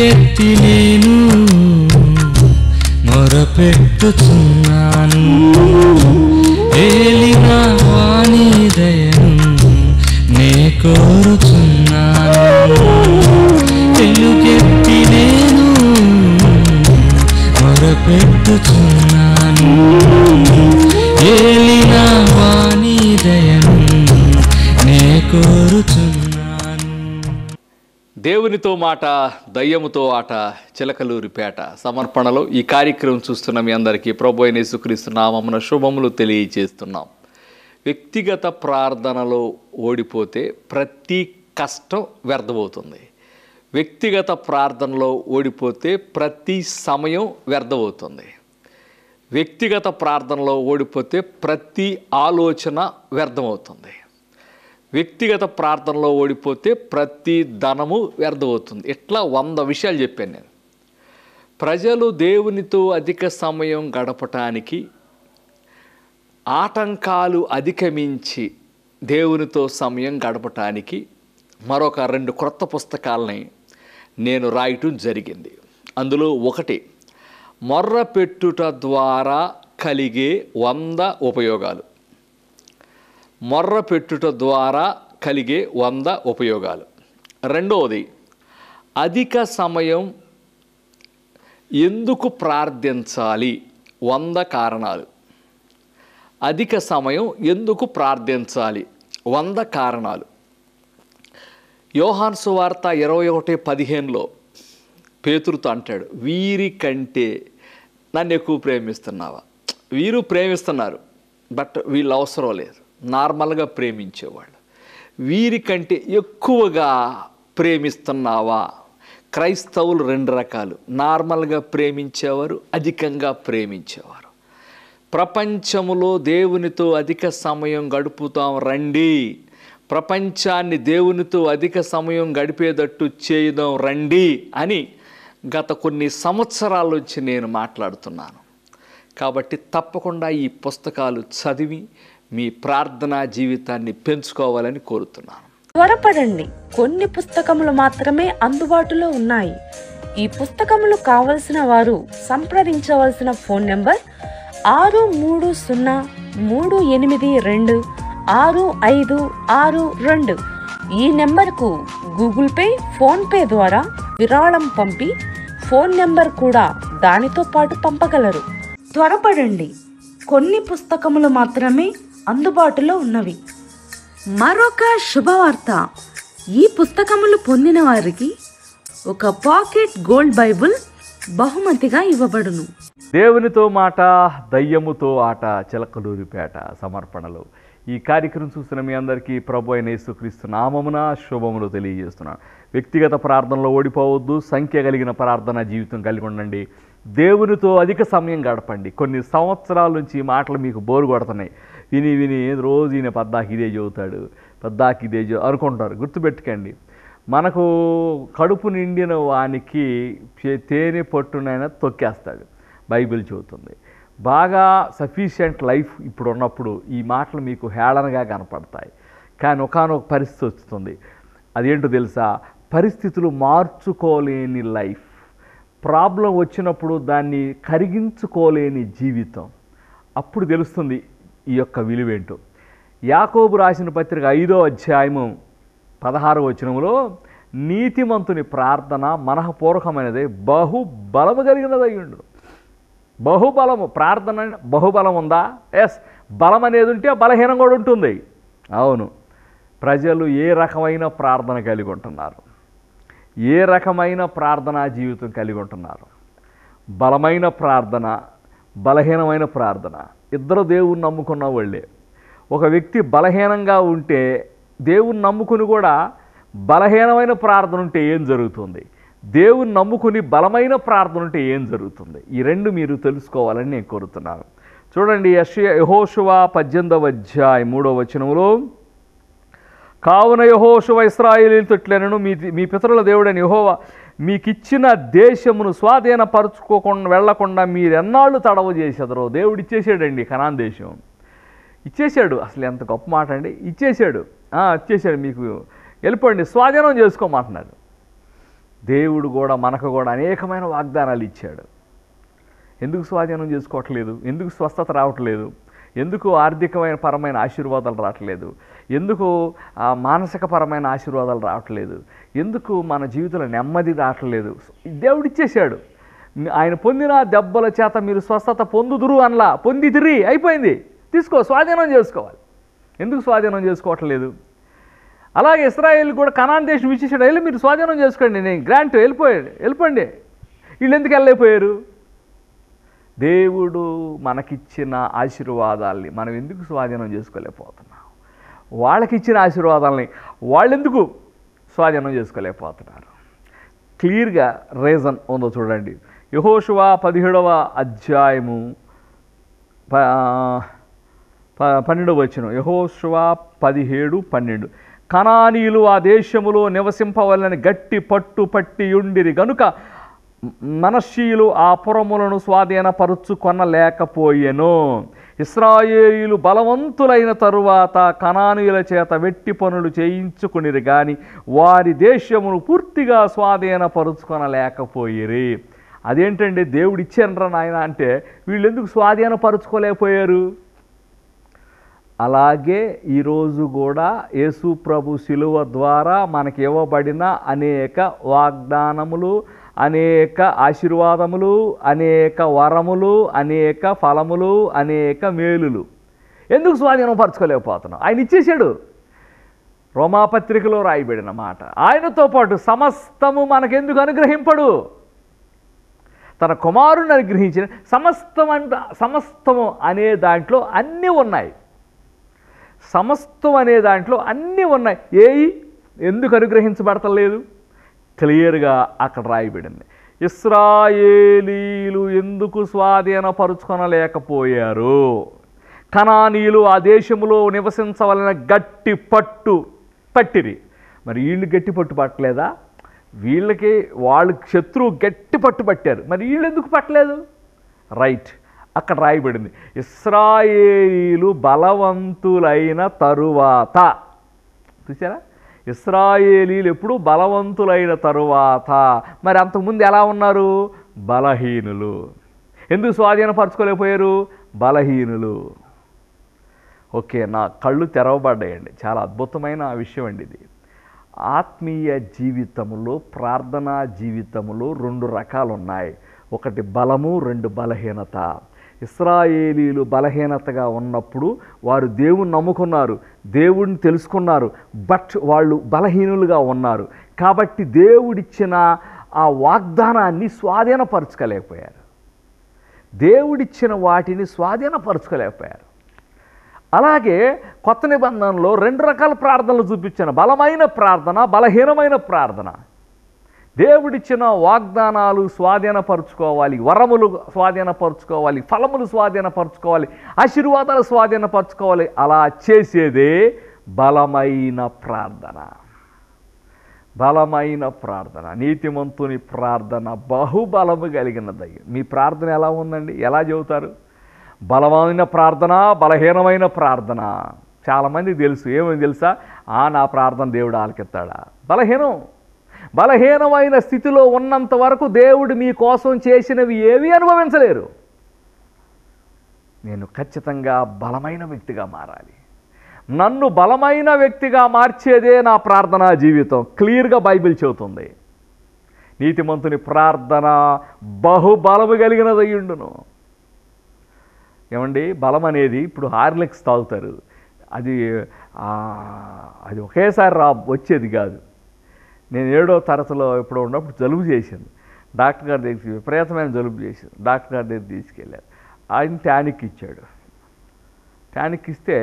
ఎలుగెత్తి నేను మొరపెట్టుచున్నాను. ఏలిన వాని దయను నే కోరుచున్నాను. ఎలుగెత్తి నేను మొరపెట్టుచున్నాను. ఏలిన వాని దయను నే కోరుచున్నాను. దేవునితో మాట దయ్యముతో ఆట చిలకలూరిపేట సమర్పణలో ఈ కార్యక్రమం చూస్తున్న మీ అందరికీ ప్రభువైన యేసుక్రీస్తు నామమున శుభములు తెలియజేస్తున్నాం. వ్యక్తిగత ప్రార్థనలో ఓడిపోతే ప్రతి కష్టం వ్యర్థమవుతుంది. వ్యక్తిగత ప్రార్థనలో ఓడిపోతే ప్రతి సమయం వ్యర్థమవుతుంది. వ్యక్తిగత ప్రార్థనలో ఓడిపోతే ప్రతి ఆలోచన వ్యర్థమవుతుంది. వ్యక్తిగత ప్రార్థనలో ఓడిపోతే ప్రతి ధనము వ్యర్థమవుతుంది. ఇట్లా 100 విషయాలు చెప్పాను నేను. ప్రజలు దేవునితో అధిక సమయం గడపటానికి ఆటంకాలు అధిగమించి దేవునితో సమయం గడపటానికి మరొక 2 క్రొత్త పుస్తకాలని నేను రాయటం జరిగింది. అందులో ఒకటి మొర్ర పెట్టుట ద్వారా కలిగే 100 ఉపయోగాలు. మొర్ర పెట్టుట ద్వారా కలిగే 100 ఉపయోగాలు. రెండవది అధిక సమయం ఎందుకు ప్రార్థించాలి 100 కారణాలు. అధిక సమయం ఎందుకు ప్రార్థించాలి 100 కారణాలు. యోహాను సువార్త 21:15లో పేతురుతో అంటాడు, వీరి కంటే నన్ను ఎక్కువ ప్రేమిస్తున్నావా? వీరు ప్రేమిస్తున్నారు, బట్ వీళ్ళు అవసరం లేదు, నార్మల్గా ప్రేమించేవాళ్ళు. వీరికంటే ఎక్కువగా ప్రేమిస్తున్నావా? క్రైస్తవులు 2 రకాలు, నార్మల్గా ప్రేమించేవారు, అధికంగా ప్రేమించేవారు. ప్రపంచములో దేవునితో అధిక సమయం గడుపుతాం రండి, ప్రపంచాన్ని దేవునితో అధిక సమయం గడిపేటట్టు చేయుదాం రండి అని గత కొన్ని సంవత్సరాల నుంచి నేను మాట్లాడుతున్నాను. కాబట్టి తప్పకుండా ఈ పుస్తకాలు చదివి మీ ప్రార్థనా జీవితాన్ని పెంచుకోవాలని కోరుతున్నాను. త్వరపడండి, కొన్ని పుస్తకములు మాత్రమే అందుబాటులో ఉన్నాయి. ఈ పుస్తకములు కావలసిన వారు సంప్రదించవలసిన ఫోన్ నెంబర్ 6303826562. ఈ నెంబర్కు గూగుల్ పే, ఫోన్పే ద్వారా విరాళం పంపి ఫోన్ నెంబర్ కూడా దానితో పాటు పంపగలరు. త్వరపడండి, కొన్ని పుస్తకములు మాత్రమే అందుబాటులో ఉన్నవి. మరొక శుభవార్త, ఈ పుస్తకములు పొందిన వారికి ఒక పాకెట్ గోల్డ్ బైబుల్ బహుమతిగా ఇవ్వబడును. దేవునితో మాట దయ్యముతో ఆట చిలకలూరిపేట సమర్పణలో ఈ కార్యక్రమం చూస్తున్న మీ అందరికీ ప్రభువైన యేసుక్రీస్తు నామమున శుభములు తెలియజేస్తున్నాను. వ్యక్తిగత ప్రార్థనలో ఓడిపోవద్దు, సంఖ్య కలిగిన ప్రార్థన జీవితం కలిగి ఉండండి. దేవునితో అధిక సమయం గడపండి. కొన్ని సంవత్సరాల నుంచి ఈ మాటలు మీకు బోరు కొడుతున్నాయి. విని విని రోజు ఈయన పద్దాకి ఇదే చదువుతాడు, పద్దాకి ఇదే అనుకుంటారు. గుర్తుపెట్టుకోండి, మనకు కడుపు నిండిన వానికి తేనె పట్టునైనా తొక్కేస్తాడు. బైబిల్ చెబుతుంది. బాగా సఫిషియంట్ లైఫ్ ఇప్పుడు ఉన్నప్పుడు ఈ మాటలు మీకు హేళనగా కనపడతాయి. కానీ ఒకానొక పరిస్థితి వస్తుంది. అదేంటో తెలుసా? పరిస్థితులు మార్చుకోలేని లైఫ్, ప్రాబ్లం వచ్చినప్పుడు దాన్ని కరిగించుకోలేని జీవితం. అప్పుడు తెలుస్తుంది ఈ యొక్క విలువేంటో. యాకోబు రాసిన పత్రిక 5వ అధ్యాయము 16వ వచనంలో నీతిమంతుని ప్రార్థన మనఃపూర్వకమైనదే, బహుబలము కలిగినదై ఉండును. బహుబలము, ప్రార్థన బహుబలం ఉందా? ఎస్, బలం అనేది ఉంటే బలహీనం కూడా ఉంటుంది. అవును, ప్రజలు ఏ రకమైన ప్రార్థన కలిగి ఉంటున్నారు? ఏ రకమైన ప్రార్థనా జీవితం కలిగి ఉంటున్నారు? బలమైన ప్రార్థన, బలహీనమైన ప్రార్థన, ఇద్దరు దేవుణ్ణి నమ్ముకున్న వాళ్ళే. ఒక వ్యక్తి బలహీనంగా ఉంటే దేవుణ్ణి నమ్ముకుని కూడా బలహీనమైన ప్రార్థన ఉంటే ఏం జరుగుతుంది? దేవుని నమ్ముకుని బలమైన ప్రార్థన ఉంటే ఏం జరుగుతుంది? ఈ 2 మీరు తెలుసుకోవాలని నేను కోరుతున్నాను. చూడండి, యెహోషువ 18వ అధ్యాయం 3వ వచనంలో, కావున యెహోషువ ఇశ్రాయేలీయులతో ఇట్లనెను, మీ పితరుల దేవుడైన యెహోవా మీకిచ్చిన దేశమును స్వాధీనపరచుకోకుండా వెళ్లకుండా మీరెన్నాళ్ళు తడవ చేసేదరో. దేవుడు ఇచ్చేసాడండి, కనాన్ దేశం ఇచ్చేసాడు. అసలు ఎంత గొప్ప మాట అండి! ఇచ్చేసాడు, మీకు వెళ్ళిపోండి, స్వాధీనం చేసుకోమంటున్నాడు. దేవుడు కూడా మనకు కూడా అనేకమైన వాగ్దానాలు ఇచ్చాడు. ఎందుకు స్వాధీనం చేసుకోవట్లేదు? ఎందుకు స్వస్థత రావట్లేదు? ఎందుకు ఆర్థికమైన పరమైన ఆశీర్వాదాలు రావట్లేదు? ఎందుకు మానసిక పరమైన ఆశీర్వాదాలు రావట్లేదు? ఎందుకు మన జీవితంలో నెమ్మది రావట్లేదు? దేవుడు ఇచ్చేశాడు. ఆయన పొందిన దెబ్బల చేత మీరు స్వస్థత పొందుదురు అనలా, పొందిదిరి, అయిపోయింది, తీసుకో, స్వాధీనం చేసుకోవాలి. ఎందుకు స్వాధీనం చేసుకోవట్లేదు? అలాగే ఇశ్రాయేల్ కూడా కనాన్ దేశం ఇచ్చేసాడు, వెళ్ళి మీరు స్వాధీనం చేసుకోండి, నేను గ్రాంట్ వెళ్ళిపోండి. వీళ్ళు ఎందుకు వెళ్ళైపోయారు? దేవుడు మనకిచ్చిన ఆశీర్వాదాల్ని మనం ఎందుకు స్వాధీనం చేసుకోలేకపోతున్నాం? వాళ్ళకిచ్చిన ఆశీర్వాదాలని వాళ్ళు ఎందుకు స్వాధీనం చేసుకోలేకపోతున్నారు? క్లియర్గా రీజన్ ఉందో చూడండి. యెహోషువ 17వ అధ్యాయము 12వ వచనం. యెహోషువ 17:12. కనానీయులు ఆ దేశములో నివసింపవలెనని గట్టి పట్టు పట్టి ఉండిరి గనుక మనష్షీయులు ఆ పురములను స్వాధీనపరుచుకొనలేకపోయెను. ఇశ్రాయేలీయులు బలవంతులైన తరువాత కనానీయుల చేత వెట్టి పనులు చేయించుకునిరి కానీ వారి దేశమును పూర్తిగా స్వాధీనపరుచుకొనలేకపోయిరి. అదేంటండి, దేవుడు ఇచ్చానరా నాయన అంటే వీళ్ళు ఎందుకు స్వాధీనపరుచుకోలేకపోయారు? అలాగే ఈరోజు కూడా యేసు ప్రభు శిలువ ద్వారా మనకి ఇవ్వబడిన అనేక వాగ్దానములు, అనేక ఆశీర్వాదములు, అనేక వరములు, అనేక ఫలములు, అనేక మేలులు ఎందుకు స్వాధీనపరచుకోలేకపోతున్నాం? ఆయన ఇచ్చేశాడు. రోమాపత్రికలో రాయబడిన మాట, ఆయనతో పాటు సమస్తము మనకెందుకు అనుగ్రహింపడు? తన కుమారుని అనుగ్రహించిన సమస్తము అనే దాంట్లో అన్నీ ఉన్నాయి. సమస్తం అనే దాంట్లో అన్నీ ఉన్నాయి. ఎందుకు అనుగ్రహించబడతలేదు? క్లియర్గా అక్కడ రాయబడింది. ఇశ్రాయేలీలు ఎందుకు స్వాధీనపరుచుకొనలేకపోయారు? కనానీయులు ఆ దేశంలో నివసించవలన గట్టి పట్టు పట్టిరి. మరి వీళ్ళు గట్టి పట్టు పట్టలేదా? వాళ్ళు శత్రువు గట్టి పట్టు పట్టారు, మరి వీళ్ళు ఎందుకు పట్టలేదు? రైట్, అక్కడ రాయబడింది. ఇశ్రాయేలీలు బలవంతులైన తరువాత. చూసారా? ఇశ్రాయేలీలు ఎప్పుడు బలవంతులైన తరువాత. మరి అంతకుముందు ఎలా ఉన్నారు? బలహీనులు. ఎందుకు స్వాధీనపరచుకోలేకపోయారు? బలహీనులు. ఓకే, నా కళ్ళు తెరవబడ్డాయండి. చాలా అద్భుతమైన విషయం అండి ఇది. ఆత్మీయ జీవితంలో, ప్రార్థనా జీవితంలో 2 రకాలు ఉన్నాయి. ఒకటి బలము, 2 బలహీనత. ఇశ్రాయేలీలు బలహీనతగా ఉన్నప్పుడు వారు దేవుణ్ణి నమ్ముకున్నారు, దేవుడిని తెలుసుకున్నారు, బట్ వాళ్ళు బలహీనులుగా ఉన్నారు. కాబట్టి దేవుడిచ్చిన ఆ వాగ్దానాన్ని స్వాధీనపరచుకోలేకపోయారు. దేవుడిచ్చిన వాటిని స్వాధీనపరచుకోలేకపోయారు. అలాగే కొత్త నిబంధనలో 2 రకాల ప్రార్థనలు చూపించాను. బలమైన ప్రార్థన, బలహీనమైన ప్రార్థన. దేవుడిచ్చిన వాగ్దానాలు స్వాధీనపరచుకోవాలి, వరములు స్వాధీనపరచుకోవాలి, ఫలములు స్వాధీనపరచుకోవాలి, ఆశీర్వాదాలు స్వాధీనపరచుకోవాలి. అలా చేసేదే బలమైన ప్రార్థన. బలమైన ప్రార్థన, నీతిమంతుని ప్రార్థన బహుబలము కలిగినది. మీ ప్రార్థన ఎలా ఉందండి? ఎలా చెబుతారు? బలమైన ప్రార్థన, బలహీనమైన ప్రార్థన. చాలామందికి తెలుసు. ఏమని తెలుసా? నా ప్రార్థన దేవుడు ఆలకిస్తాడా? బలహీనమైన స్థితిలో ఉన్నంత వరకు దేవుడు మీ కోసం చేసినవి ఏమీ అనుభవించలేరు. నేను ఖచ్చితంగా బలమైన వ్యక్తిగా మారాలి. నన్ను బలమైన వ్యక్తిగా మార్చేదే నా ప్రార్థనా జీవితం. క్లియర్గా బైబిల్ చెబుతుంది. నీతిమంతుని ప్రార్థన బహుబలము కలిగినదయ్యుండును. ఏమండి, బలం అనేది ఇప్పుడు హార్లిక్స్ తాగుతారు, అది ఒకేసారి వచ్చేది కాదు. నేను 7వ తరగతిలో ఇప్పుడు ఉన్నప్పుడు జలుబు చేసింది. డాక్టర్ గారి దగ్గరికి, విపరీతమైన జలుబు చేసింది. డాక్టర్ గారి దగ్గర తీసుకెళ్ళారు. ఆయన టానిక్ ఇచ్చాడు. టానిక్ ఇస్తే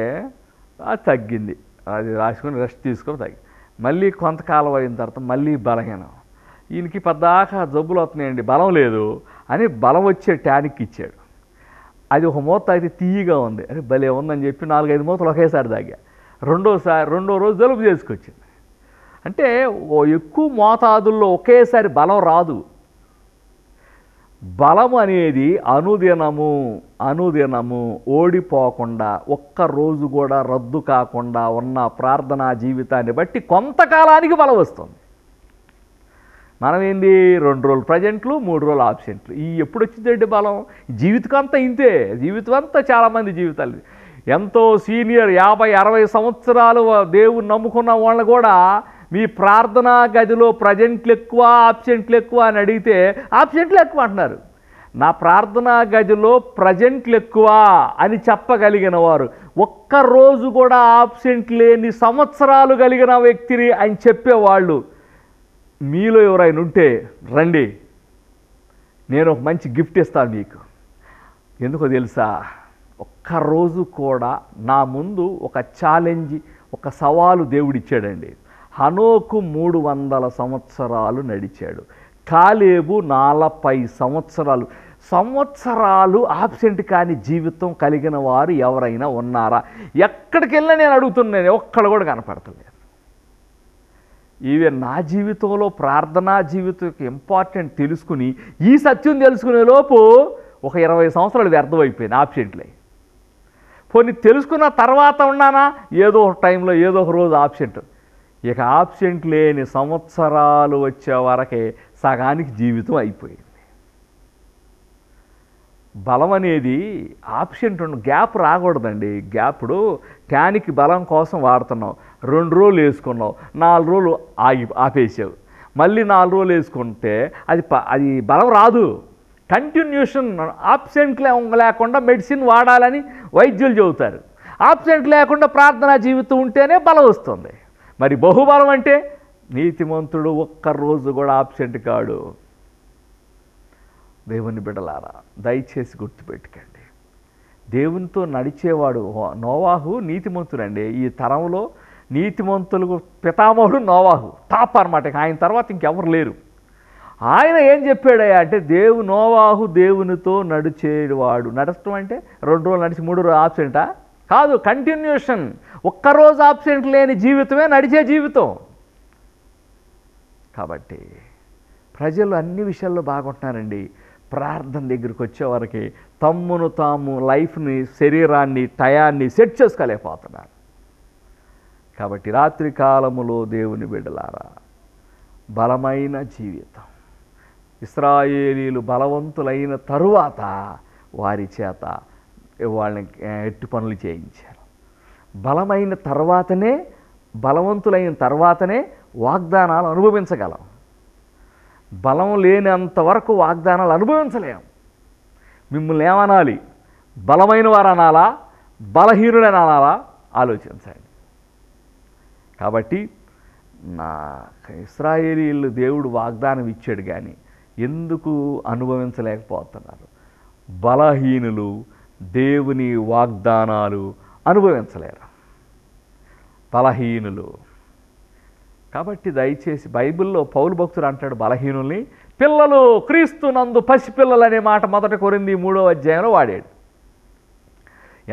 అది తగ్గింది. అది రాసుకొని రెస్ట్ తీసుకొని తగ్గింది. మళ్ళీ కొంతకాలం అయిన తర్వాత మళ్ళీ బలహీనం. ఈయనకి పద్దాకా జబ్బులు వస్తున్నాయండి, బలం లేదు అని బలం వచ్చే టానిక్ ఇచ్చాడు. అది ఒక మూత తాగితే తీయగా ఉంది. అరే భలే ఉందని చెప్పి 4-5 మూతలు ఒకేసారి తాగా. రెండో రోజు జలుబు చేసుకొచ్చింది. అంటే ఎక్కువ మోతాదుల్లో ఒకేసారి బలం రాదు. బలం అనేది అనుదినము ఓడిపోకుండా, ఒక్కరోజు కూడా రద్దు కాకుండా ఉన్న ప్రార్థనా జీవితాన్ని బట్టి కొంతకాలానికి బలం వస్తుంది. మనం ఏంది 2 రోజులు ప్రజెంట్లు 3 రోజులు ఆబ్సెంట్లు. ఈ ఎప్పుడు వచ్చిందండి బలం? జీవితం అంతా ఇంతే. జీవితం అంతా చాలామంది జీవితాలు ఎంతో సీనియర్ 50-60 సంవత్సరాలు దేవుని నమ్ముకున్న వాళ్ళని కూడా మీ ప్రార్థనా గదిలో ప్రజెంట్లు ఎక్కువ ఆబ్సెంట్లు ఎక్కువ అని అడిగితే ఆబ్సెంట్లు ఎక్కువ అంటున్నారు. నా ప్రార్థనా గదిలో ప్రజెంట్లు ఎక్కువ అని చెప్పగలిగిన వారు, ఒక్కరోజు కూడా ఆబ్సెంట్ లేని సంవత్సరాలు కలిగిన వ్యక్తిని అని చెప్పేవాళ్ళు మీలో ఎవరైనా ఉంటే రండి, నేను ఒక మంచి గిఫ్ట్ ఇస్తాను మీకు. ఎందుకో తెలుసా? ఒక్కరోజు కూడా నా ముందు ఒక ఛాలెంజ్, ఒక సవాలు దేవుడిచ్చాడండి. హనోకు 300 సంవత్సరాలు నడిచాడు. కాలేబు 40 సంవత్సరాలు ఆబ్సెంట్ కాని జీవితం కలిగిన వారు ఎవరైనా ఉన్నారా? ఎక్కడికి వెళ్ళినా నేను అడుగుతున్నాను, ఒక్కడ కూడా కనపడతలేదు. ఈవెన్ నా జీవితంలో ప్రార్థనా జీవితం ఇంపార్టెంట్ తెలుసుకుని ఈ సత్యం తెలుసుకునే లోపు ఒక 20 సంవత్సరాలు వ్యర్థమైపోయింది ఆబ్సెంట్లే. పోనీ తెలుసుకున్న తర్వాత ఉన్నానా, ఏదో ఒక టైంలో ఏదో ఒక రోజు ఆబ్సెంట్. ఇక ఆబ్సెంట్ లేని సంవత్సరాలు వచ్చే వరకే సగానికి జీవితం అయిపోయింది. బలం అనేది ఆబ్సెంట్ గ్యాప్ రాకూడదండి. గ్యాప్డు ట్యానికి బలం కోసం వాడుతున్నావు, 2 రోజులు వేసుకున్నావు, 4 రోజులు ఆపేసావు, మళ్ళీ 4 రోజులు వేసుకుంటే అది బలం రాదు. కంటిన్యూషన్ ఆబ్సెంట్ లేకుండా మెడిసిన్ వాడాలని వైద్యులు చెబుతారు. ఆబ్సెంట్ లేకుండా ప్రార్థనా జీవితం ఉంటేనే బలం వస్తుంది. మరి బహుబలం అంటే నీతిమంతుడు ఒక్కరోజు కూడా ఆబ్సెంట్ కాడు. దేవుని బిడ్డలారా, దయచేసి గుర్తుపెట్టుకోండి, దేవునితో నడిచేవాడు నోవాహు నీతిమంతుడండి. ఈ తరంలో నీతిమంతులకు పితామహుడు నోవాహు, టాప్ అన్నమాట. ఆయన తర్వాత ఇంకెవరు లేరు. ఆయన ఏం చెప్పాడయ్యా అంటే, నోవాహు దేవునితో నడిచేవాడు. నడచడం అంటే 2 రోజులు నడిచి 3 రోజులు ఆబ్సెంటా? కాదు, కంటిన్యూషన్. ఒక్కరోజు ఆబ్సెంట్ లేని జీవితమే నడిచే జీవితం. కాబట్టి ప్రజలు అన్ని విషయాల్లో బాగుంటున్నారండి. ప్రార్థన దగ్గరికి వచ్చేవారికి తమ్మును తాము లైఫ్ని, శరీరాన్ని, టయాన్ని సెట్ చేసుకోలేకపోతున్నారు. కాబట్టి రాత్రి కాలములో దేవుని బిడ్డలారా, బలమైన జీవితం. ఇశ్రాయేలీలు బలవంతులైన తరువాత వారి చేత వాళ్ళని ఎట్టి పనులు చేయించారు. బలవంతులైన తర్వాతనే వాగ్దానాలు అనుభవించగలం. బలం లేనంత వరకు వాగ్దానాలు అనుభవించలేము. మిమ్మల్ని ఏమనాలి? బలమైన వారు అనాలా, బలహీనుడని అనాలా? ఆలోచించండి. కాబట్టి ఇశ్రాయేలీయులు దేవుడు వాగ్దానం ఇచ్చాడు, కానీ ఎందుకు అనుభవించలేకపోతున్నారు? బలహీనులు దేవుని వాగ్దానాలు అనుభవించలేరు, బలహీనులు. కాబట్టి దయచేసి బైబిల్లో పౌలు భక్తుడు అంటాడు బలహీనుల్ని పిల్లలు, క్రీస్తు నందు పసిపిల్లలు అనే మాట 1 కొరింథీ 3వ అధ్యాయంలో వాడాడు.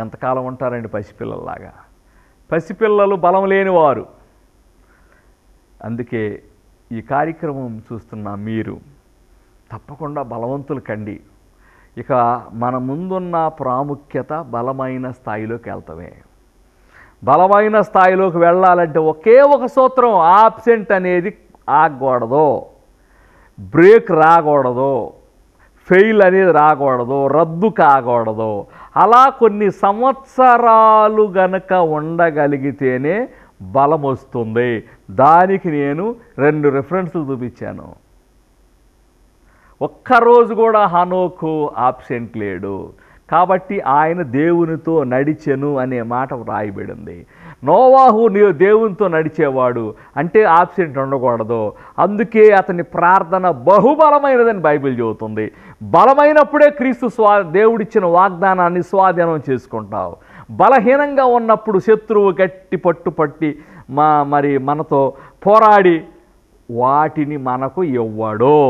ఎంతకాలం ఉంటారండి పసిపిల్లల్లాగా? పసిపిల్లలు బలం లేనివారు. అందుకే ఈ కార్యక్రమం చూస్తున్న మీరు తప్పకుండా బలవంతులు కండి. ఇక మన ముందున్న ప్రాముఖ్యత బలమైన స్థాయిలోకి వెళ్తామే. బలమైన స్థాయిలోకి వెళ్ళాలంటే ఒకే ఒక సూత్రం, ఆబ్సెంట్ అనేది ఆగకూడదు, బ్రేక్ రాకూడదు, ఫెయిల్ అనేది రాకూడదు, రద్దు కాకూడదు. అలా కొన్ని సంవత్సరాలు గనక ఉండగలిగితేనే బలం వస్తుంది. దానికి నేను 2 రెఫరెన్సులు చూపించాను. ఒక్కరోజు కూడా హనోకు ఆబ్సెంట్ లేడు. కాబట్టి ఆయన దేవునితో నడిచెను అనే మాట వ్రాయబడింది. నోవాహు దేవునితో నడిచేవాడు అంటే ఆబ్సెంట్ ఉండకూడదు. అందుకే అతని ప్రార్థన బహుబలమైనదని బైబిల్ చెబుతుంది. బలమైనప్పుడే క్రీస్తు దేవుడిచ్చిన వాగ్దానాన్ని స్వాధీనం చేసుకుంటావు. బలహీనంగా ఉన్నప్పుడు శత్రువు గట్టి పట్టుపట్టి మరి మనతో పోరాడి వాటిని మనకు ఇవ్వడు.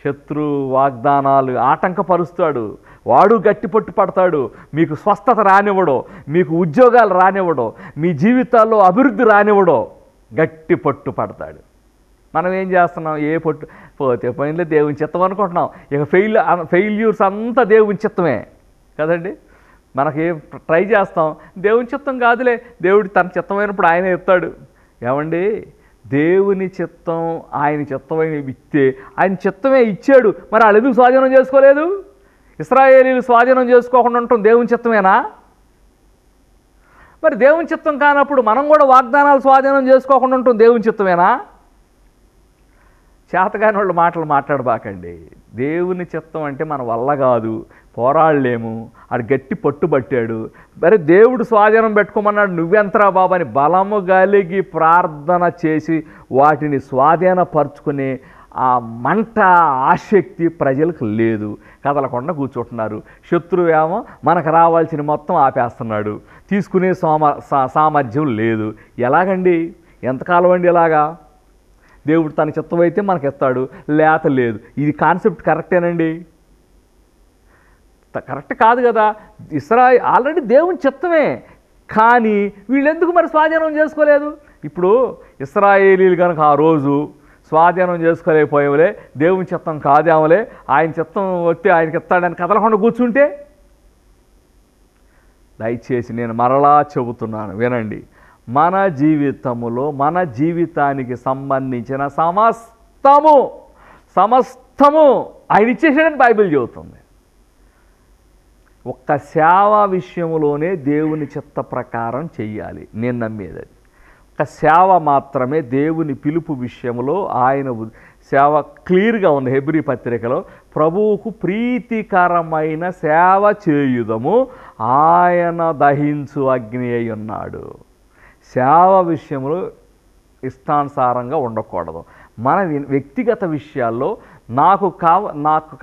శత్రు వాగ్దానాలు ఆటంకపరుస్తాడు, వాడు గట్టి పట్టు పడతాడు. మీకు స్వస్థత రానివ్వడు, మీకు ఉద్యోగాలు రానివ్వడు, మీ జీవితాల్లో అభివృద్ధి రానివ్వడు, గట్టి పట్టు పడతాడు. మనం ఏం చేస్తున్నాం? ఏ పట్టు పోతే పోయిందే, దేవుని చిత్తం అనుకుంటున్నాం. ఇక ఫెయిల్యూర్స్ అంతా దేవుని చిత్తమే కదండి. మనకి ట్రై చేస్తాం, దేవుని చిత్తం కాదులే, దేవుడు తన చిత్తమైనప్పుడు ఆయనే చెప్తాడు. ఏమండి, దేవుని చిత్తం ఆయన చిత్తమైన ఇస్తే ఆయన చిత్తమే ఇచ్చాడు, మరి వాళ్ళు ఎందుకు స్వాధీనం చేసుకోలేదు? ఇశ్రాయేలీలు స్వాధీనం చేసుకోకుండా ఉండటం దేవుని చిత్తమేనా? మరి దేవుని చిత్తం కానప్పుడు మనం కూడా వాగ్దానాలు స్వాధీనం చేసుకోకుండా ఉండటం దేవుని చిత్తమేనా? చేతగాని వాళ్ళు మాటలు మాట్లాడబాకండి. దేవుని చిత్తం అంటే మన వల్ల కాదు, పోరాడలేము, అది గట్టి పట్టుబట్టాడు, మరి దేవుడు స్వాధీనం పెట్టుకోమన్నాడు, నువ్వెంతరా బాబు అని బలము కలిగి ప్రార్థన చేసి వాటిని స్వాధీనపరుచుకునే ఆ మంట ఆసక్తి ప్రజలకు లేదు. కదలకుండా కూర్చుంటున్నారు. శత్రువు ఏమో మనకు రావాల్సిన మొత్తం ఆపేస్తున్నాడు, తీసుకునే సామర్థ్యం లేదు. ఎలాగండి? ఎంతకాలం అండి ఇలాగా? దేవుడు తన చిత్తమైతే మనకు ఇస్తాడు, లేత లేదు. ఇది కాన్సెప్ట్ కరెక్టేనండి? కరెక్ట్ కాదు కదా. ఆల్రెడీ దేవుని చిత్తమే, కానీ వీళ్ళెందుకు మరి స్వాధీనం చేసుకోలేదు? ఇప్పుడు ఇశ్రాయేలీలు కనుక ఆ రోజు స్వాధీనం చేసుకోలేకపోయేవలే, దేవుని చిత్తం కాదేమలే, ఆయన చిత్తం వస్తే ఆయనకి ఇస్తాడని కదలకుండా కూర్చుంటే, దయచేసి నేను మరలా చెబుతున్నాను వినండి, మన జీవితములో మన జీవితానికి సంబంధించిన సమస్తము ఆయన ఇచ్చేసాడని బైబిల్ చెబుతుంది. ఒక్క సేవ విషయంలోనే దేవుని చిత్త ప్రకారం చెయ్యాలి. నేను నమ్మేది అది. ఒక సేవ మాత్రమే దేవుని పిలుపు విషయంలో ఆయన సేవ క్లియర్గా ఉంది. హెబ్రీ పత్రికలో ప్రభువుకు ప్రీతికరమైన సేవ చేయుదము, ఆయన దహించు అగ్ని అయి ఉన్నాడు. సేవ విషయంలో ఇష్టానుసారంగా ఉండకూడదు. మన వ్యక్తిగత విషయాల్లో నాకు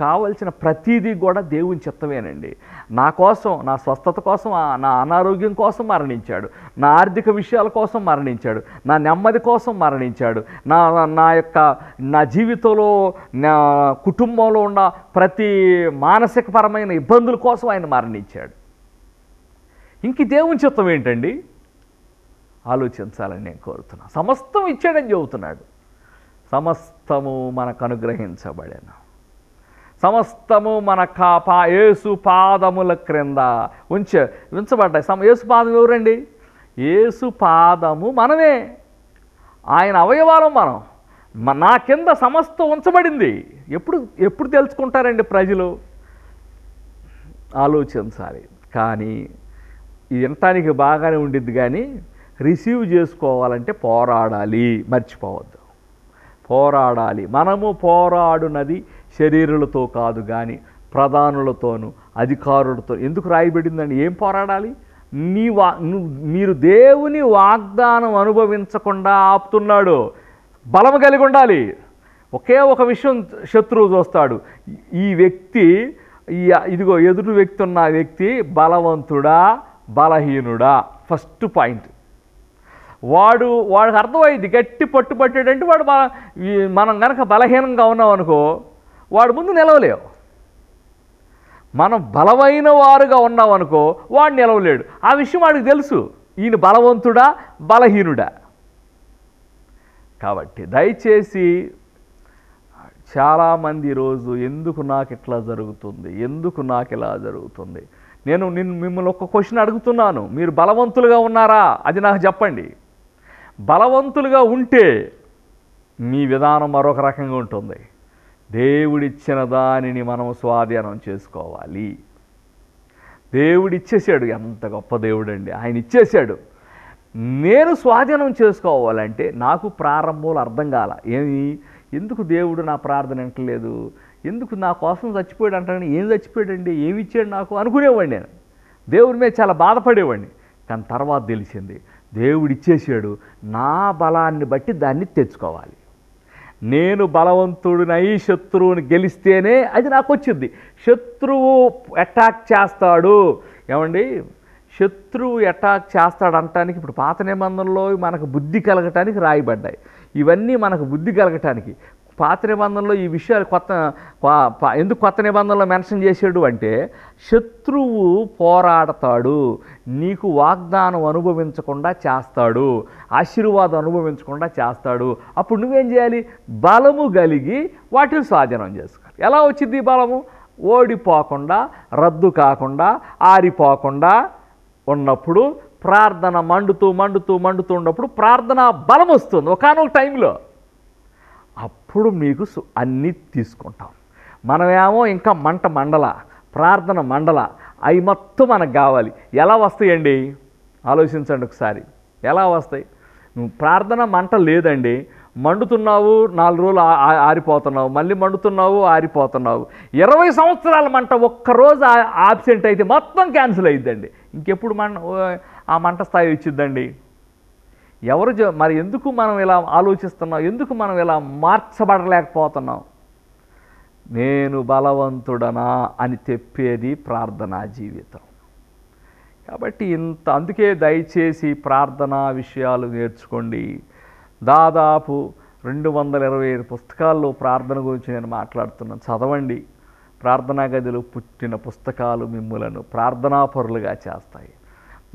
కావలసిన ప్రతిదీ కూడా దేవుని చిత్తమేనండి. నా కోసం, నా స్వస్థత కోసం, నా అనారోగ్యం కోసం మరణించాడు, నా ఆర్థిక విషయాల కోసం మరణించాడు, నా నెమ్మది కోసం మరణించాడు, నా జీవితంలో, నా కుటుంబంలో ఉన్న ప్రతి మానసికపరమైన ఇబ్బందుల కోసం ఆయన మరణించాడు. ఇంక దేవుని చిత్తం ఏంటండి? ఆలోచించాలని నేను కోరుతున్నాను. సమస్తం ఇచ్చాడని చెబుతున్నాడు. సమస్తము మనకు అనుగ్రహించబడెను, సమస్తము మన యేసు పాదముల క్రింద ఉంచబడ్డాయి. యేసు పాదం ఎవరండి? యేసు పాదము మనమే, ఆయన అవయవాలం మనం. నా కింద సమస్తం ఉంచబడింది. ఎప్పుడు తెలుసుకుంటారండి ప్రజలు? ఆలోచించాలి. కానీ వినటానికి బాగానే ఉండిద్ది, కానీ రిసీవ్ చేసుకోవాలంటే పోరాడాలి, మర్చిపోవద్దు. పోరాడాలి. మనము పోరాడునది శరీరులతో కాదు కానీ ప్రధానులతోనూ అధికారులతో. ఎందుకు రాయబడిందండి? ఏం పోరాడాలి? మీరు దేవుని వాగ్దానం అనుభవించకుండా ఆపుతున్నాడు. బలం కలిగి ఉండాలి. ఒకే ఒక విషయం శత్రువు చూస్తాడు, ఈ వ్యక్తి, ఇదిగో ఎదురు వ్యక్తి ఉన్న వ్యక్తి బలవంతుడా బలహీనుడా? First point. వాడికి అర్థమైంది, గట్టి పట్టుబట్టాడంటే వాడు మనం కనుక బలహీనంగా ఉన్నాం అనుకో, వాడు ముందు నిలవలేవు. మనం బలమైన వారుగా ఉన్నాం అనుకో, వాడు నిలవలేడు. ఆ విషయం వాడికి తెలుసు, ఈయన బలవంతుడా బలహీనుడా. కాబట్టి దయచేసి చాలామంది ఈరోజు ఎందుకు నాకు ఇట్లా జరుగుతుంది, ఎందుకు నాకు ఇలా జరుగుతుంది, నేను మిమ్మల్ని ఒక క్వశ్చన్ అడుగుతున్నాను, మీరు బలవంతులుగా ఉన్నారా? అది నాకు చెప్పండి. బలవంతులుగా ఉంటే మీ విధానం మరొక రకంగా ఉంటుంది. దేవుడిచ్చిన దానిని మనం స్వాధీనం చేసుకోవాలి. దేవుడిచ్చేసాడు. ఎంత గొప్ప దేవుడండి, ఆయన ఇచ్చేసాడు. నేను స్వాధీనం చేసుకోవాలంటే నాకు ప్రారంభంలో అర్థం కాల. ఎందుకు దేవుడు నా ప్రార్థన వింటలేదు, ఎందుకు నా కోసం చచ్చిపోయాడు అంటాడని, ఏం చచ్చిపోయాడండి, ఏమి ఇచ్చాడు నాకు అనుకునేవాడిని. నేను దేవుడి మీద చాలా బాధపడేవాడిని. కానీ తర్వాత తెలిసింది, దేవుడు ఇచ్చేసాడు, నా బలాన్ని బట్టి దాన్ని తెచ్చుకోవాలి. నేను బలవంతుడినై శత్రువుని గెలిస్తేనే అది నాకు వచ్చింది. శత్రువు అటాక్ చేస్తాడు. ఏమండి, శత్రువు అటాక్ చేస్తాడు అంటానికి ఇప్పుడు పాత నిబంధనలో మనకు బుద్ధి కలగటానికి రాయబడ్డాయి. ఇవన్నీ మనకు బుద్ధి కలగటానికి. పాత నిబంధనలో ఈ విషయాలు ఎందుకు కొత్త నిబంధనలో మెన్షన్ చేసాడు అంటే, శత్రువు పోరాడతాడు, నీకు వాగ్దానం అనుభవించకుండా చేస్తాడు, ఆశీర్వాదం అనుభవించకుండా చేస్తాడు. అప్పుడు నువ్వేం చేయాలి? బలము కలిగి వాటిని స్వాధీనం చేసుకోవాలి. ఎలా వచ్చింది బలము? ఓడిపోకుండా, రద్దు కాకుండా, ఆరిపోకుండా ఉన్నప్పుడు ప్రార్థన మండుతూ ఉన్నప్పుడు ప్రార్థన బలం వస్తుంది ఒకానొక టైంలో. అప్పుడు మీకు అన్నీ తీసుకుంటాం. మనమేమో ఇంకా మండల ప్రార్థన మండల అవి మొత్తం మనకు కావాలి. ఎలా వస్తాయండి ఆలోచించండి ఒకసారి. ఎలా వస్తాయి? నువ్వు ప్రార్థన మంట లేదండి, మండుతున్నావు, 4 రోజులు ఆరిపోతున్నావు, మళ్ళీ మండుతున్నావు, ఆరిపోతున్నావు. 20 సంవత్సరాల మంట ఒక్కరోజు ఆబ్సెంట్ అయితే మొత్తం క్యాన్సిల్ అయ్యిద్దండి. ఇంకెప్పుడు ఆ మంట స్థాయి వచ్చిద్దండి? మరి ఎందుకు మనం ఇలా ఆలోచిస్తున్నాం? ఎందుకు మనం ఇలా మార్చబడలేకపోతున్నాం? నేను బలవంతుడనా అని చెప్పేది ప్రార్థనా జీవితం. కాబట్టి అందుకే దయచేసి ప్రార్థనా విషయాలు నేర్చుకోండి. దాదాపు 225 పుస్తకాల్లో ప్రార్థన గురించి నేను మాట్లాడుతున్నాను. చదవండి. ప్రార్థనా గదిలో పుట్టిన పుస్తకాలు మిమ్ములను ప్రార్థనాపరులుగా చేస్తాయి.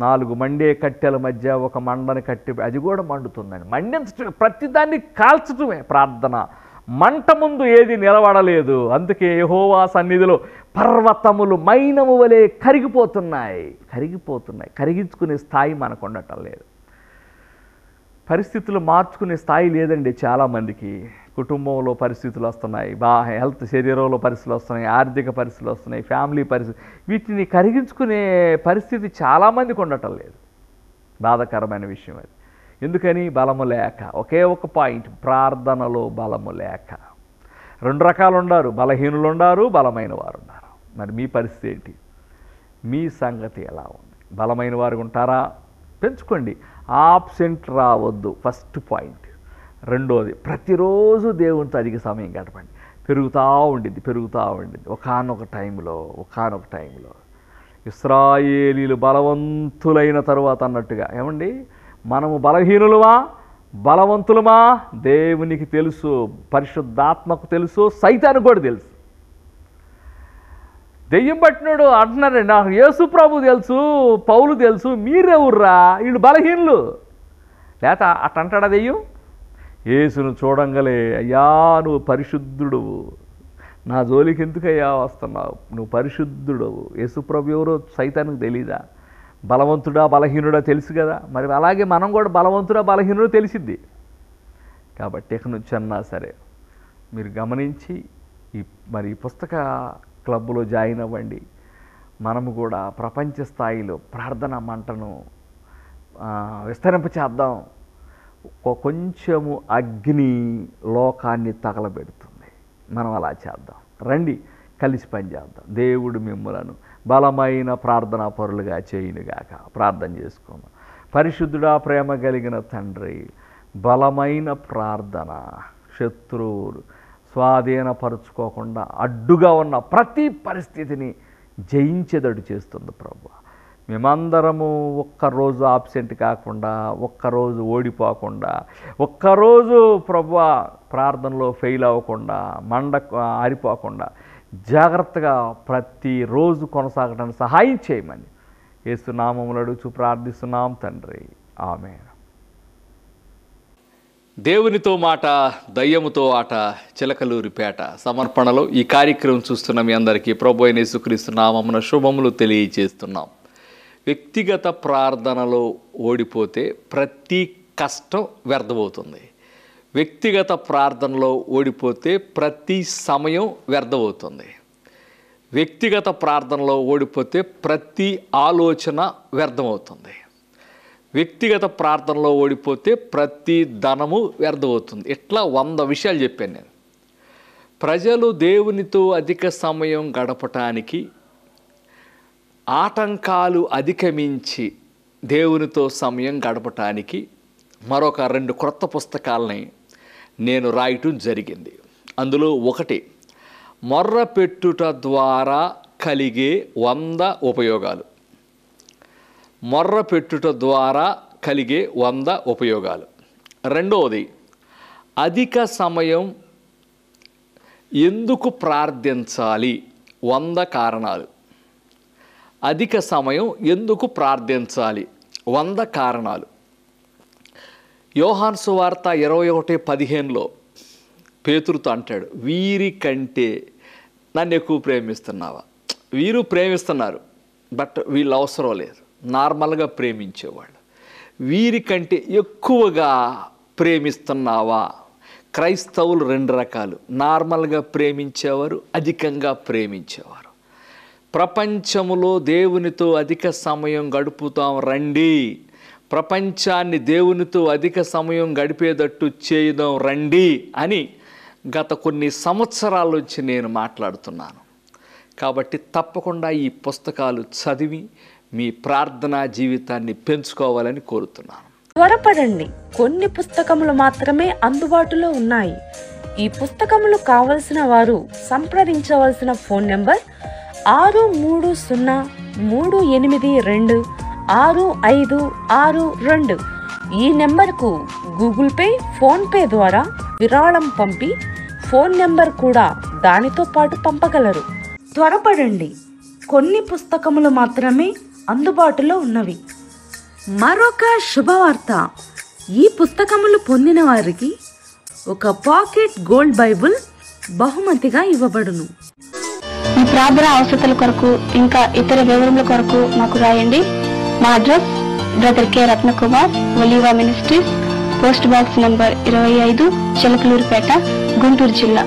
4 మండే కట్టెల మధ్య ఒక మండని కట్టి అది కూడా మండుతుందని మండించటం, ప్రతిదాన్ని కాల్చటమే ప్రార్థన. మంట ముందు ఏది నిలబడలేదు. అందుకే యెహోవా సన్నిధిలో పర్వతములు మైనము వలె కరిగిపోతున్నాయి. కరిగించుకునే స్థాయి మనకు ఉండటం లేదు. పరిస్థితులు మార్చుకునే స్థాయి లేదండి చాలామందికి. కుటుంబంలో పరిస్థితులు వస్తున్నాయి, హెల్త్ శరీరంలో పరిస్థితులు వస్తున్నాయి, ఆర్థిక పరిస్థితులు వస్తున్నాయి, ఫ్యామిలీ పరిస్థితి, వీటిని కరిగించుకునే పరిస్థితి చాలామందికి ఉండటం లేదు. బాధాకరమైన విషయం అది. ఎందుకని? బలము లేక. ఒకే ఒక పాయింట్, ప్రార్థనలో బలము లేక. 2 రకాలు ఉన్నారు, బలహీనులు ఉన్నారు, బలమైన వారు ఉన్నారు. మరి మీ పరిస్థితి ఏంటి? మీ సంగతి ఎలా ఉంది? బలమైన వారు ఉంటారా? పెంచుకోండి. ఆబ్సెంట్ రావద్దు, ఫస్ట్ పాయింట్. రెండోది, ప్రతిరోజు దేవునితో అధిక సమయం గడపండి. పెరుగుతూ ఉండింది. ఒకానొక టైంలో ఇశ్రాయేలీలు బలవంతులైన తరువాత అన్నట్టుగా, ఏమండి మనము బలహీనులమా బలవంతులమా దేవునికి తెలుసు, పరిశుద్ధాత్మకు తెలుసు, సైతానికి కూడా తెలుసు. దెయ్యం పట్టినాడు అంటున్నారండి, నాకు యేసు ప్రభు తెలుసు, పౌలు తెలుసు, మీరెవర్రా వీళ్ళు బలహీనులు. లేత అట్టంటాడా దెయ్యం? యేసును చూడంగలే, అయ్యా నువ్వు పరిశుద్ధుడు, నా జోలికి ఎందుకయ్యా వస్తున్నావు, నువ్వు పరిశుద్ధుడవు. యేసు ప్రభు ఎవరో సైతానికి తెలీదా? బలవంతుడా బలహీనుడా తెలుసు కదా. మరి అలాగే మనం కూడా బలవంతుడా బలహీనుడో తెలిసిద్ది. కాబట్టి ఇక నుంచి అన్నా సరే మీరు గమనించి ఈ పుస్తక క్లబ్లో జాయిన్ అవ్వండి. మనము కూడా ప్రపంచ స్థాయిలో ప్రార్థన మంటను విస్తరింపచేద్దాం. కొంచెము అగ్ని లోకాన్ని తగలబెడుతుంది. మనం అలా చేద్దాం. రండి, కలిసి పనిచేద్దాం. దేవుడు మిమ్ములను బలమైన ప్రార్థనా పరులుగా చేయునుగాక. ప్రార్థన చేసుకుందాం. పరిశుద్ధుడా, ప్రేమ కలిగిన తండ్రి, బలమైన ప్రార్థన శత్రువులు స్వాధీనపరుచుకోకుండా అడ్డుగా ఉన్న ప్రతి పరిస్థితిని జయించేదడు చేస్తుంది ప్రభు. మేమందరము ఒక్కరోజు ఆబ్సెంట్ కాకుండా, ఒక్కరోజు ఓడిపోకుండా, ఒక్కరోజు ప్రభు ప్రార్థనలో ఫెయిల్ అవ్వకుండా, ఆరిపోకుండా జాగ్రత్తగా ప్రతిరోజు కొనసాగడానికి సహాయం చేయమని యేసు నామములో అడుగుచు ప్రార్థిస్తున్నాం తండ్రి. ఆమేన్. దేవునితో మాట దయ్యముతో ఆట చిలకలూరిపేట సమర్పణలో ఈ కార్యక్రమం చూస్తున్న మీ అందరికీ ప్రభు అయిన యేసుక్రీస్తు నామమున శుభములు తెలియజేస్తున్నాం. వ్యక్తిగత ప్రార్థనలో ఓడిపోతే ప్రతి కష్టం వ్యర్థమవుతుంది. వ్యక్తిగత ప్రార్థనలో ఓడిపోతే ప్రతి సమయం వ్యర్థమవుతుంది. వ్యక్తిగత ప్రార్థనలో ఓడిపోతే ప్రతి ఆలోచన వ్యర్థమవుతుంది. వ్యక్తిగత ప్రార్థనలో ఓడిపోతే ప్రతి ధనము వ్యర్థమవుతుంది. ఇట్లా 100 విషయాలు చెప్పాను నేను. ప్రజలు దేవునితో అధిక సమయం గడపటానికి ఆటంకాలు అధిగమించి దేవునితో సమయం గడపటానికి మరొక 2 క్రొత్త పుస్తకాలని నేను రాయటం జరిగింది. అందులో ఒకటి, మొర్ర పెట్టుట ద్వారా కలిగే 100 ఉపయోగాలు. మొర్ర పెట్టుట ద్వారా కలిగే 100 ఉపయోగాలు. రెండవది, అధిక సమయం ఎందుకు ప్రార్థించాలి 100 కారణాలు. అధిక సమయం ఎందుకు ప్రార్థించాలి 100 కారణాలు. యోహాను సువార్త 21:15లో పేతురుతో అంటాడు, వీరి కంటే నన్ను ఎక్కువ ప్రేమిస్తున్నావా? వీరు ప్రేమిస్తున్నారు, బట్ వీళ్ళు అవసరం లేదు. నార్మల్గా ప్రేమించేవాళ్ళు. వీరికంటే ఎక్కువగా ప్రేమిస్తున్నావా? క్రైస్తవులు 2 రకాలు. నార్మల్గా ప్రేమించేవారు, అధికంగా ప్రేమించేవారు. ప్రపంచములో దేవునితో అధిక సమయం గడుపుతాం రండి, ప్రపంచాన్ని దేవునితో అధిక సమయం గడిపేటట్టు చేద్దాం రండి అని గత కొన్ని సంవత్సరాల నుంచి నేను మాట్లాడుతున్నాను. కాబట్టి తప్పకుండా ఈ పుస్తకాలు చదివి మీ ప్రార్థనా జీవితాన్ని పెంచుకోవాలని కోరుతున్నాను. త్వరపడండి, కొన్ని పుస్తకములు మాత్రమే అందుబాటులో ఉన్నాయి. ఈ పుస్తకములు కావలసిన వారు సంప్రదించవలసిన ఫోన్ నెంబర్ 633038265562. ఈ నెంబర్కు గూగుల్ పే, ఫోన్పే ద్వారా విరాళం పంపి ఫోన్ నెంబర్ కూడా దానితో పాటు పంపగలరు. త్వరపడండి, కొన్ని పుస్తకములు మాత్రమే అందుబాటులో ఉన్నవి. మరొక శుభవార్త, ఈ పుస్తకములు పొందిన వారికి ఒక పాకెట్ గోల్డ్ బైబుల్ బహుమతిగా ఇవ్వబడును. మీ ప్రార్థన అవసరాల కొరకు ఇంకా ఇతర వివరముల కొరకు మాకు రాయండి. మా address brother K Ratnakumar, Oliva Ministries, post box number 25, Chilakaluripet, Guntur జిల్లా.